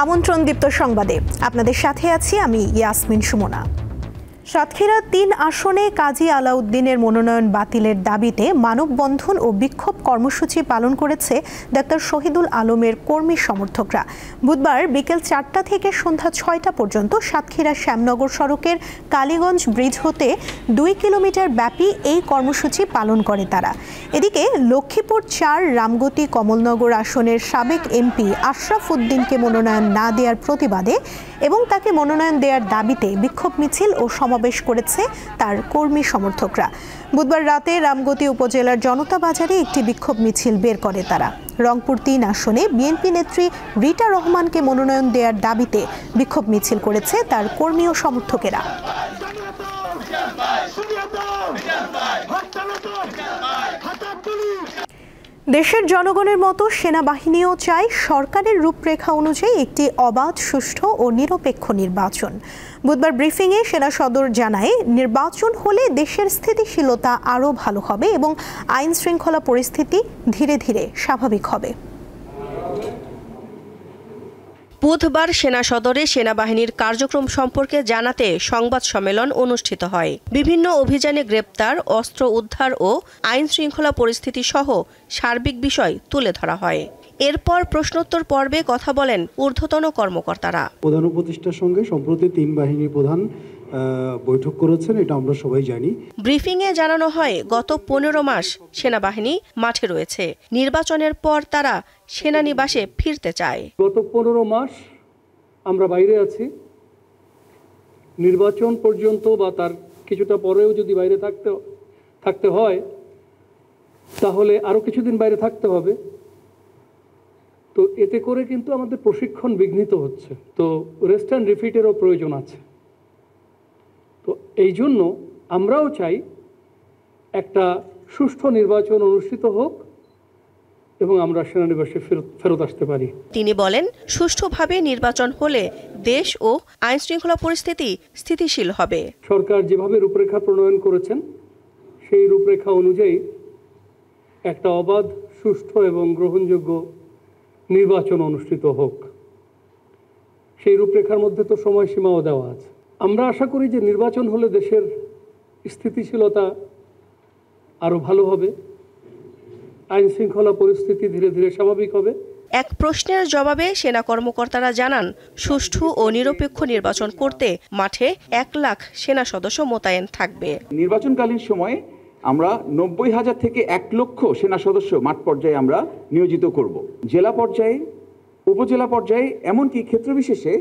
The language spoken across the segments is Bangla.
আমন্ত্রণ দীপ্ত সংবাদে আপনাদের সাথে আছি আমি ইয়াসমিন সুমনা। সাতক্ষীরা ৩ আসনে কাজী আলাউদ্দিনের মনোনয়ন বাতিলের দাবিতে মানববন্ধন ও বিক্ষোভ কর্মসূচি পালন করেছে ডাক্তার শহীদুল আলমের কর্মী সমর্থকরা। বুধবার বিকেল ৪টা থেকে সন্ধ্যা ৬টা পর্যন্ত সাতক্ষীরা শ্যামনগর সড়কের কালীগঞ্জ ব্রিজ হতে ২ কিলোমিটার ব্যাপী এই কর্মসূচি পালন করে তারা। এদিকে লক্ষ্মীপুর ৪ রামগতি কমলনগর আসনের সাবেক এমপি আশরাফ উদ্দিনকে মনোনয়ন না দেওয়ার প্রতিবাদে এবং তাকে মনোনয়ন দেওয়ার দাবিতে বিক্ষোভ মিছিল ও সমাবেশ করেছে তার কর্মী সমর্থকরা। বুধবার রাতে রামগতি উপজেলার জনতা বাজারে একটি বিক্ষোভ মিছিল বের করে তারা। রংপুর ৩ আসনে বিএনপি নেত্রী রিটা রহমানকে মনোনয়ন দেওয়ার দাবিতে বিক্ষোভ মিছিল করেছে তার কর্মী ও সমর্থকেরা। দেশের জনগণের মতো সেনাবাহিনীও চায় সরকারের রূপরেখা অনুযায়ী একটি অবাধ, সুষ্ঠু ও নিরপেক্ষ নির্বাচন। বুধবার ব্রিফিংয়ে সেনা সদর জানায়, নির্বাচন হলে দেশের স্থিতিশীলতা আরও ভালো হবে এবং আইন শৃঙ্খলা পরিস্থিতি ধীরে ধীরে স্বাভাবিক হবে। বুধবার সেনা সদরে সেনাবাহিনীর কার্যক্রম সম্পর্কে জানাতে সংবাদ সম্মেলন অনুষ্ঠিত হয়। বিভিন্ন অভিযানে গ্রেপ্তার, অস্ত্র উদ্ধার ও আইন শৃঙ্খলা পরিস্থিতি সহ সার্বিক বিষয় তুলে ধরা হয়। এরপর প্রশ্নোত্তর পর্বে কথা বলেন ঊর্ধ্বতন কর্মকর্তারা। প্রধান উপদেষ্টার সঙ্গে সম্প্রতি ৩ বাহিনীর প্রধান বৈঠক করেছেন, এটা আমরা সবাই জানি। ব্রিফিংয়ে জানানো হয়, গত ১৫ মাস সেনাবাহিনী মাঠে রয়েছে। নির্বাচনের পর তারা সেনানিবাসে ফিরতে চায়। গত ১৫ মাস আমরা বাইরে আছি। নির্বাচন পর্যন্ত বা তার কিছুটা পরেও যদি বাইরে থাকতে হয়, তাহলে আরো কিছুদিন বাইরে থাকতে হবে। তো এতে করে কিন্তু আমাদের প্রশিক্ষণ বিঘ্নিত হচ্ছে। তো রেস্ট অ্যান্ড রিফিটেরও প্রয়োজন আছে। তো এই জন্য আমরাও চাই একটা সুষ্ঠু নির্বাচন অনুষ্ঠিত হোক এবং আমরা সেনানিবাসে ফেরত আসতে পারি। তিনি বলেন, সুষ্ঠুভাবে নির্বাচন হলে দেশ ও আইন শৃঙ্খলা পরিস্থিতি স্থিতিশীল হবে। সরকার যেভাবে রূপরেখা প্রণয়ন করেছেন, সেই রূপরেখা অনুযায়ী একটা অবাধ, সুষ্ঠু এবং গ্রহণযোগ্য নির্বাচন অনুষ্ঠিত হোক। সেই রূপরেখার মধ্যে তো সময়সীমাও দেওয়া আছে। আমরা আশা করি যে নির্বাচন হলে দেশের স্থিতিশীলতা আরো ভালো হবে, আইন শৃঙ্খলা পরিস্থিতি ধীরে ধীরে স্বাভাবিক হবে। এক প্রশ্নের জবাবে সেনা কর্মকর্তারা জানান, সুষ্ঠু ও নিরপেক্ষ নির্বাচন করতে মাঠে ১ লাখ সেনা সদস্য মোতায়েন থাকবে। নির্বাচনকালীন সময়ে আমরা ৯০,০০০ থেকে ১ লক্ষ সেনা সদস্য মাঠ পর্যায়ে আমরা নিয়োজিত করব। জেলা পর্যায়ে, উপজেলা পর্যায়ে, এমনকি ক্ষেত্র বিশেষে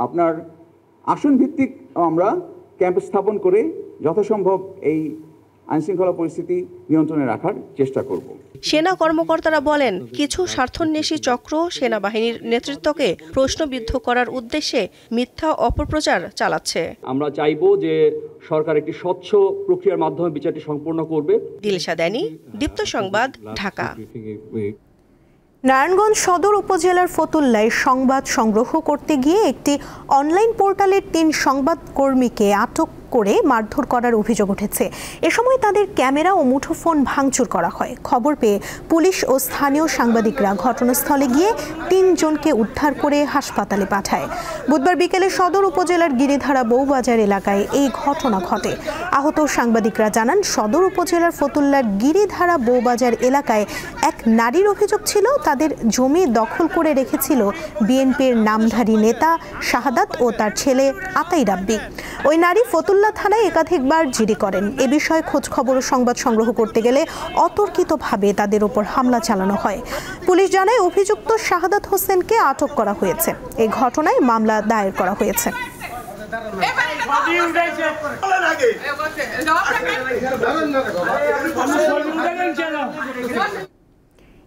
আপনার আসন ভিত্তিক আমরা ক্যাম্প স্থাপন করে যথাসম্ভব এই আইনশৃঙ্খলা পরিস্থিতি নিয়ন্ত্রণে রাখার চেষ্টা করব। সেনা কর্মকর্তারা বলেন, কিছু স্বার্থান্বেষী চক্র সেনাবাহিনীর নেতৃত্বকে প্রশ্নবিদ্ধ করার উদ্দেশ্যে মিথ্যা অপপ্রচার চালাচ্ছে। আমরা চাইব যে সরকার একটি স্বচ্ছ প্রক্রিয়ার মাধ্যমে বিচারটি সম্পন্ন করবে। দিলশা দানি, দীপ্ত সংবাদ, ঢাকা। নারায়ণগঞ্জ সদর উপজেলার ফতুল্লায় সংবাদ সংগ্রহ করতে গিয়ে একটি অনলাইন পোর্টালের ৩ সংবাদকর্মীকে আটক করে মারধর করার অভিযোগ উঠেছে। এ সময় তাদের ক্যামেরা ও মুঠোফোন ভাঙচুর করা হয়। খবর পেয়ে পুলিশ ও স্থানীয় সাংবাদিকরা ঘটনাস্থলে গিয়ে ৩ জনকে উদ্ধার করে হাসপাতালে পাঠায়। বুধবার বিকেলে সদর উপজেলার গিরিধারা বউবাজার এলাকায় এই ঘটনা ঘটে। আহত সাংবাদিকরা জানান, সদর উপজেলার ফতুল্লার গিরিধারা বউবাজার এলাকায় এক নারীর অভিযোগ ছিল, তাদের জমি দখল করে রেখেছিল বিএনপির নামধারী নেতা শাহাদাত ও তার ছেলে আতাই রাব্বি। ওই নারী ফতুল্লা থানায় একাধিকবার জিডি করেন। এ বিষয়ে খোঁজ খবর ও সংবাদ সংগ্রহ করতে গেলে অতর্কিতভাবে তাদের উপর হামলা চালানো হয়। পুলিশ জানায়, অভিযুক্ত শাহাদাত হোসেনকে আটক করা হয়েছে। এই ঘটনায় মামলা দায়ের করা হয়েছে।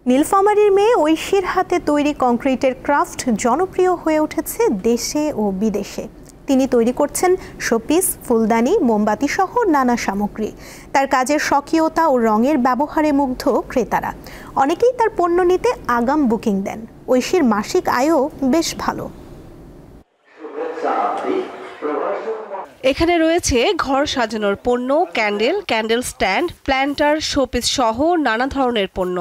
নীলফামারীর মেয়ে ঐশীর হাতে তৈরি কংক্রিটের ক্রাফট জনপ্রিয় হয়ে উঠেছে দেশে ও বিদেশে। তিনি তৈরি করছেন শোপিস, ফুলদানি, মোমবাতি সহ নানা সামগ্রী। তার কাজের স্বকীয়তা ও রঙের ব্যবহারে মুগ্ধ ক্রেতারা। অনেকেই তার পণ্য নিতে আগাম বুকিং দেন। ঐশীর মাসিক আয়ও বেশ ভালো। এখানে রয়েছে ঘর সাজানোর পণ্য, ক্যান্ডেল স্ট্যান্ড, প্ল্যান্টার, শোপিস সহ নানা ধরনের পণ্য।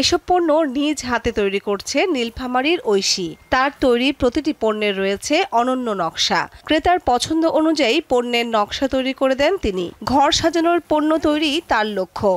এসব পণ্য নিজ হাতে তৈরি করছে নীলফামারীর ঐশী। তার তৈরি প্রতিটি পণ্যের রয়েছে অনন্য নকশা। ক্রেতার পছন্দ অনুযায়ী পণ্যের নকশা তৈরি করে দেন তিনি। ঘর সাজানোর পণ্য তৈরি তার লক্ষ্য।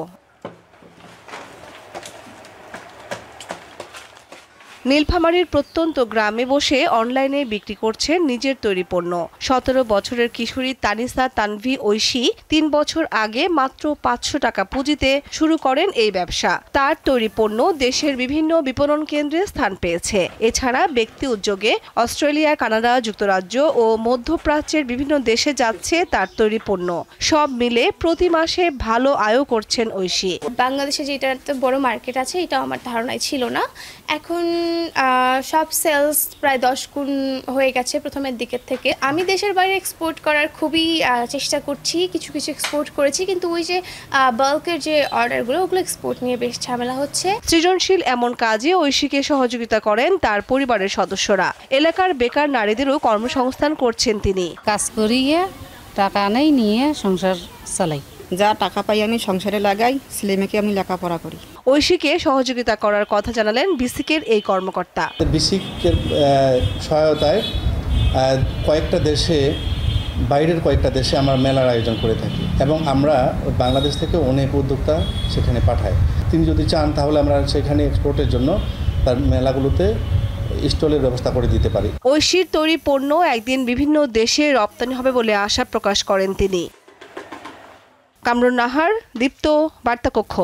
নীলফামারীর প্রত্যন্ত গ্রামে বসে অনলাইনে বিক্রি করছেন নিজের তৈরি পণ্য। 17 বছরের কিশোরী তানিসা তানভি ঐশী 3 বছর আগে মাত্র 500 টাকা পুঁজিতে শুরু করেন এই ব্যবসা। তার তৈরি পণ্য দেশের বিভিন্ন বিপণন কেন্দ্রে স্থান পেয়েছে। এছাড়া ব্যক্তি উদ্যোগে অস্ট্রেলিয়া, কানাডা, যুক্তরাজ্য ও মধ্যপ্রাচ্যের বিভিন্ন দেশে যাচ্ছে তার তৈরি পণ্য। সব মিলে প্রতি মাসে ভালো আয়ও করছেন ঐশী। বাংলাদেশে যেটা এত বড় মার্কেট আছে এটা আমার ধারণায় ছিল না। এখন সব সেলস প্রায় 10 গুণ হয়ে গেছে প্রথমের দিকের থেকে। আমি দেশের বাইরে এক্সপোর্ট করার খুবই চেষ্টা করছি, কিছু এক্সপোর্ট করেছি, কিন্তু ওই যে বাল্কের যে অর্ডারগুলো ওগুলো এক্সপোর্ট নিয়ে বেশ ঝামেলা হচ্ছে। সৃজনশীল এমন কাজে ঐশীকে সহযোগিতা করেন তার পরিবারের সদস্যরা। এলাকার বেকার নারীদেরও কর্মসংস্থান করছেন তিনি। কাজ করিয়ে টাকা নেই, নিয়ে সংসার চালাই। যা টাকা পাই আমি সংসারে লাগাই, ছেলে মেয়েকে আমি লেখাপড়া করি। ঐশীকে সহযোগিতা করার কথা জানালেন বিসিকের এই কর্মকর্তা। বিসিকের সহায়তায় বাইরের কয়েকটা দেশে আমরা মেলার আয়োজন করে থাকি এবং আমরা বাংলাদেশ থেকে অনেক উদ্যোক্তা সেখানে পাঠাই। তিনি যদি চান তাহলে আমরা সেখানে এক্সপোর্টের জন্য তার মেলাগুলোতে স্টলের ব্যবস্থা করে দিতে পারি। ঐশীর তৈরি পণ্য একদিন বিভিন্ন দেশে রপ্তানি হবে বলে আশা প্রকাশ করেন তিনি। কামরুন নাহার, দীপ্ত, বার্তাকক্ষ।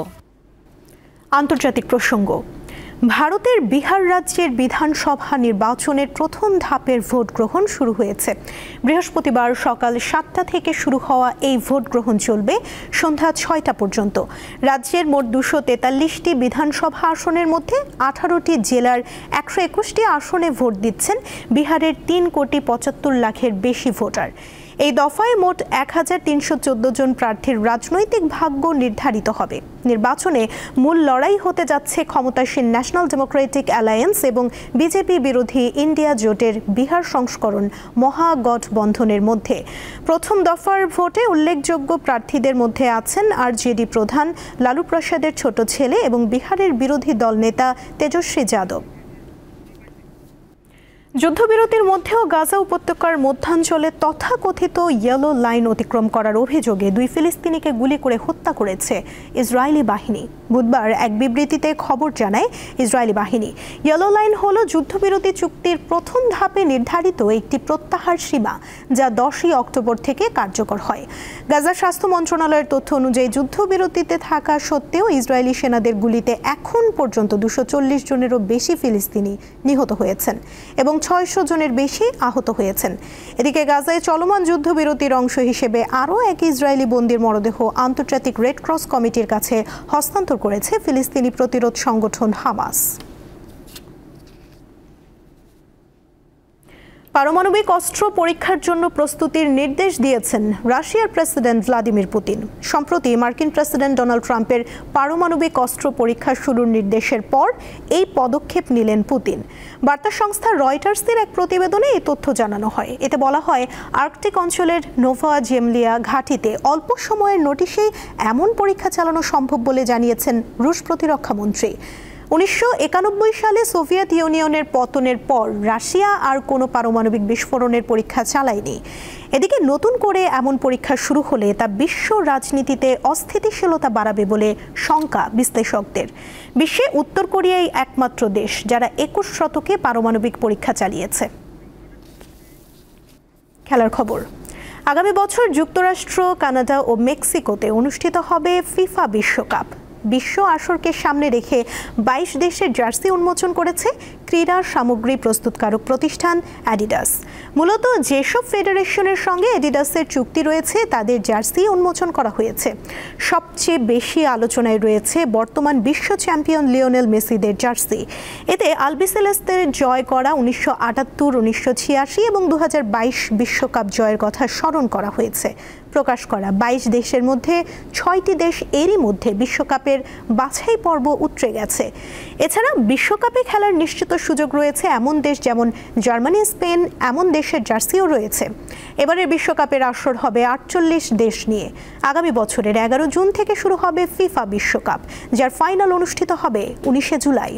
আন্তর্জাতিক প্রসঙ্গ। ভারতের বিহার রাজ্যের বিধানসভা নির্বাচনের প্রথম ধাপের ভোট গ্রহণ শুরু হয়েছে। বৃহস্পতিবার সকাল 7টা থেকে শুরু হওয়া এই ভোট গ্রহণ চলবে সন্ধ্যা 6টা পর্যন্ত। রাজ্যের মোট 243টি বিধানসভা আসনের মধ্যে 18টি জেলার 121টি আসনে ভোট দিচ্ছেন বিহারের 3,75,00,000-এর বেশি ভোটার। এই দফায় মোট 1314 জন প্রার্থীর রাজনৈতিক ভাগ্য নির্ধারিত হবে। নির্বাচনে মূল লড়াই হতে যাচ্ছে ক্ষমতাসীন ন্যাশনাল ডেমোক্রেটিক অ্যালায়েন্স এবং বিজেপি বিরোধী ইন্ডিয়া জোটের বিহার সংস্করণ মহাগঠবন্ধনের মধ্যে। প্রথম দফার ভোটে উল্লেখযোগ্য প্রার্থীদের মধ্যে আছেন আরজেডি প্রধান লালু প্রসাদের ছোট ছেলে এবং বিহারের বিরোধী দল নেতা তেজস্বী যাদব। যুদ্ধবিরতির মধ্যেও গাজা উপত্যকার মধ্যাঞ্চলে তথাকথিত ইয়েলো লাইন অতিক্রম করার অভিযোগে 2 ফিলিস্তিনিকে গুলি করে হত্যা করেছে ইসরায়েলি বাহিনী। বুধবার এক বিবৃতিতে খবর জানায় ইসরায়েলি বাহিনী। ইয়েলো লাইন হল যুদ্ধবিরতি চুক্তির প্রথম ধাপে নির্ধারিত একটি প্রত্যাহার সীমা, যা 10ই অক্টোবর থেকে কার্যকর হয়। গাজা স্বাস্থ্য মন্ত্রণালয়ের তথ্য অনুযায়ী যুদ্ধবিরতিতে থাকা সত্ত্বেও ইসরায়েলি সেনাদের গুলিতে এখন পর্যন্ত 240 জনেরও বেশি ফিলিস্তিনি নিহত হয়েছেন এবং 600 জনের বেশি আহত হয়েছেন। এদিকে গাজায় চলমান যুদ্ধবিরতির অংশ হিসেবে আরও এক ইসরায়েলি বন্দীর মরদেহ আন্তর্জাতিক রেড ক্রস কমিটির কাছে হস্তান্তর করেছে ফিলিস্তিনি প্রতিরোধ সংগঠন হামাস। পারমাণবিক অস্ত্র পরীক্ষার জন্য প্রস্তুতির নির্দেশ দিয়েছেন রাশিয়ার প্রেসিডেন্ট ভ্লাদিমির পুতিন। সম্প্রতি মার্কিন প্রেসিডেন্ট ডোনাল্ড ট্রাম্পের পারমাণবিক অস্ত্র পরীক্ষা শুরুর নির্দেশের পর এই পদক্ষেপ নিলেন পুতিন। বার্তা সংস্থা রয়টার্সের এক প্রতিবেদনে এই তথ্য জানানো হয়। এতে বলা হয়, আর্কটিক অঞ্চলের নোভা জেমলিয়া ঘাঁটিতে অল্প সময়ের নোটিশেই এমন পরীক্ষা চালানো সম্ভব বলে জানিয়েছেন রুশ প্রতিরক্ষা মন্ত্রী। 1991 সালে সোভিয়েত ইউনিয়নের পতনের পর রাশিয়া আর কোনো পারমাণবিক বিস্ফোরণের পরীক্ষা চালায়নি। এদিকে নতুন করে এমন পরীক্ষা শুরু হলে তা বিশ্ব রাজনীতিতে অস্থিতিশীলতা বাড়াবে বলে শঙ্কা বিশ্লেষকদের। বিশ্বে উত্তর কোরিয়াই একমাত্র দেশ যারা 21 শতকে পারমাণবিক পরীক্ষা চালিয়েছে। খেলার খবর। আগামী বছর যুক্তরাষ্ট্র, কানাডা ও মেক্সিকোতে অনুষ্ঠিত হবে ফিফা বিশ্বকাপ। বিশ্ব আসরকে সামনে রেখে 22 দেশের জার্সি উন্মোচন করেছে ক্রীড়া সামগ্রী প্রস্তুতকারক প্রতিষ্ঠান অ্যাডিডাস। মূলত যেসব ফেডারেশনের সঙ্গে অ্যাডিডাসের চুক্তি রয়েছে তাদের জার্সি উন্মোচন করা হয়েছে। সবচেয়ে বেশি আলোচনায় রয়েছে বর্তমান বিশ্ব চ্যাম্পিয়ন লিওনেল মেসিদের জার্সি। এতে আলবিসেলেস্তের জয় করা 1978, 1986 এবং 2022 বিশ্বকাপ জয়ের কথা স্মরণ করা হয়েছে। প্রকাশ করা 22 দেশের মধ্যে 6টি দেশ এরই মধ্যে বিশ্বকাপের বিশ্বকাপের বাছাই পর্ব উতরে গেছে। এছাড়া বিশ্বকাপে খেলার নিশ্চিত সুযোগ রয়েছে এমন দেশ যেমন জার্মানি, স্পেন, এমন দেশের জার্সিও রয়েছে। এবারের বিশ্বকাপের আসর হবে 48 দেশ নিয়ে। আগামী বছরের 11 জুন থেকে শুরু হবে ফিফা বিশ্বকাপ, যার ফাইনাল অনুষ্ঠিত হবে 19 জুলাই।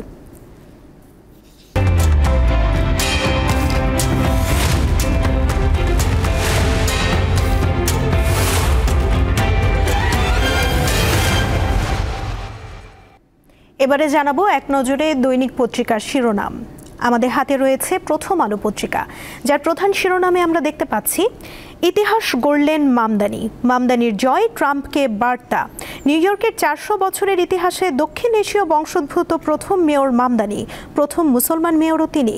এবারে জানাবো এক নজরে দৈনিক পত্রিকার শিরোনাম। আমাদের হাতে রয়েছে প্রথম আলো পত্রিকা, যার প্রধান শিরোনামে আমরা দেখতে পাচ্ছি ইতিহাস গড়লেন মামদানি, মামদানির জয় ট্রাম্পকে বার্তা। নিউ ইয়র্কের 400 বছরের ইতিহাসে দক্ষিণ এশীয় বংশোদ্ভূত প্রথম মেয়র মামদানি, প্রথম মুসলমান মেয়রও তিনি।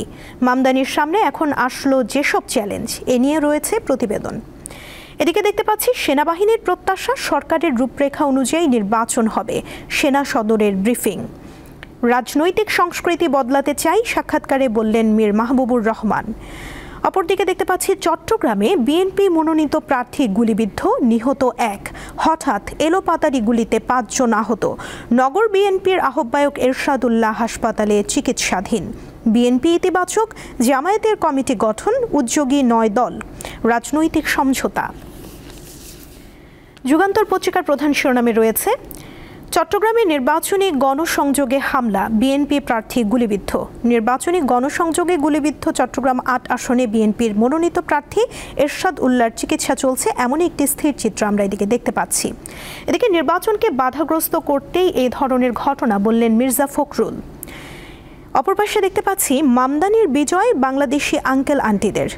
মামদানির সামনে এখন আসলো যেসব চ্যালেঞ্জ, এ নিয়ে রয়েছে প্রতিবেদন। এদিকে দেখতে পাচ্ছি সেনাবাহিনীর প্রত্যাশা, সরকারের রূপরেখা অনুযায়ী নির্বাচন হবে, সেনা সদরের ব্রিফিং। রাজনৈতিক সংস্কৃতি বদলাতে চাই, সাক্ষাৎকারে বললেন মীর মাহবুবুর রহমান। অপরদিকে দেখতে পাচ্ছি চট্টগ্রামে বিএনপি মনোনীত প্রার্থী গুলিবিদ্ধ, নিহত 1। হঠাৎ এলোপাতাড়ি গুলিতে 5 জন আহত। নগর বিএনপির আহ্বায়ক এরশাদুল্লাহ হাসপাতালে চিকিৎসাধীন। বিএনপি ইতিবাচক, জামায়াতের কমিটি গঠন, উদ্যোগী 9 দল। রাজনৈতিক সমঝোতা। যুগান্তর পত্রিকার প্রধান শিরোনামে রয়েছে চট্টগ্রামে নির্বাচনী গণসংযোগে হামলা, বিএনপি প্রার্থী গুলিবিদ্ধ। নির্বাচনী গণসংযোগে গুলিবিদ্ধ চট্টগ্রাম 8 আসনে বিএনপির মনোনীত প্রার্থী এরশাদ উল্লাহর চিকিৎসা চলছে, এমন একটি স্থির চিত্র আমরা এদিকে দেখতে পাচ্ছি। এদিকে নির্বাচনকে বাধাগ্রস্ত করতেই এই ধরনের ঘটনা, বললেন মির্জা ফখরুল। অপর পাশে দেখতে পাচ্ছি মামদানির বিজয় বাংলাদেশি আঙ্কেল আন্টিদের।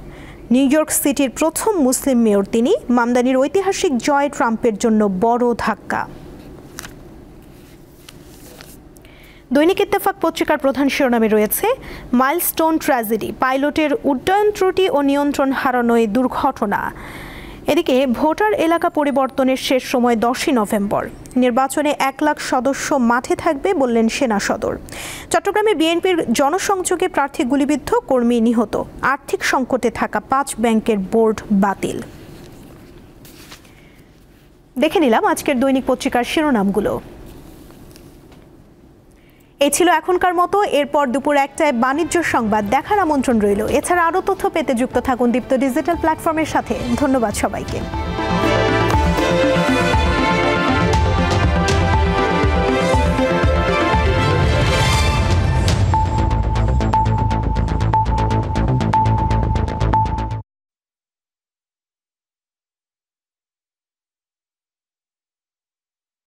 নিউ ইয়র্ক সিটির প্রথম মুসলিম মেয়র তিনি। মামদানির ঐতিহাসিক জয় ট্রাম্পের জন্য বড় ধাক্কা। দৈনিক ইত্তেফাক পত্রিকার প্রধান শিরোনামে রয়েছে মাইলস্টোন ট্র্যাজেডি, পাইলটের উড্ডয়ন ত্রুটি ও নিয়ন্ত্রণ হারানোয় দুর্ঘটনা। এদিকে ভোটার এলাকা পরিবর্তনের শেষ সময় 10ই নভেম্বর। নির্বাচনে 1 লাখ সদস্য মাঠে থাকবে, বললেন সেনা সদর। চট্টগ্রামে বিএনপির জনসংযোগে প্রার্থী গুলিবিদ্ধ, কর্মী নিহত। আর্থিক সংকটে থাকা 5 ব্যাংকের বোর্ড বাতিল। দেখে নিলাম আজকের দৈনিক পত্রিকার শিরোনামগুলো। এই ছিল এখনকার মতো। এরপর দুপুর 1টায় বাণিজ্য সংবাদ দেখার আমন্ত্রণ রইল। এছাড়া আরও তথ্য পেতে যুক্ত থাকুন দীপ্ত ডিজিটাল প্ল্যাটফর্মের সাথে। ধন্যবাদ সবাইকে।